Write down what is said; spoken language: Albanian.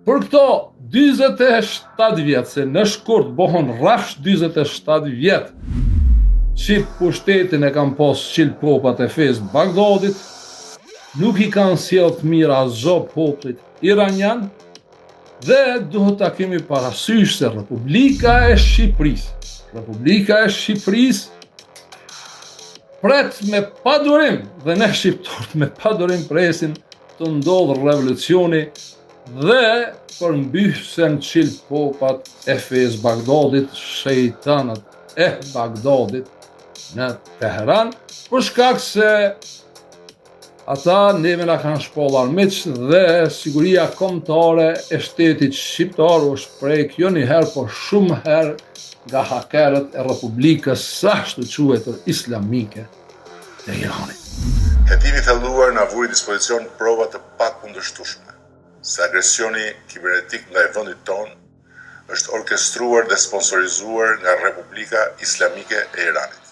Për këto 47 vjetë, se në shkurt bohon rrafsh 47 vjetë, që pushtetin e kam pas qilë popat e fesë Bagdadit, nuk i kanë sjellë të mira asgjë popullit iranian, dhe duhet ta kemi parasysh se Republika e Shqipërisë pret me padurim, dhe ne shqiptarët me padurim presin të ndodhë revolucioni dhe përmbysen qilë popat e fesë Bagdadit, shejtanët e Bagdadit në Teheran, për shkak se ata neve na kanë shpall armiq dhe siguria kombëtare e shtetit shqiptar u shpreh jo një herë, por shumë herë nga hakerët e Republikës së quajtur islamike të Iranit. Hetimi thelluar na vuri dispozicion prova të pakundërshtueshme se agresioni kibernetik ndaj vendit tonë është orkestruar dhe sponsorizuar nga Republika Islamike e Iranit.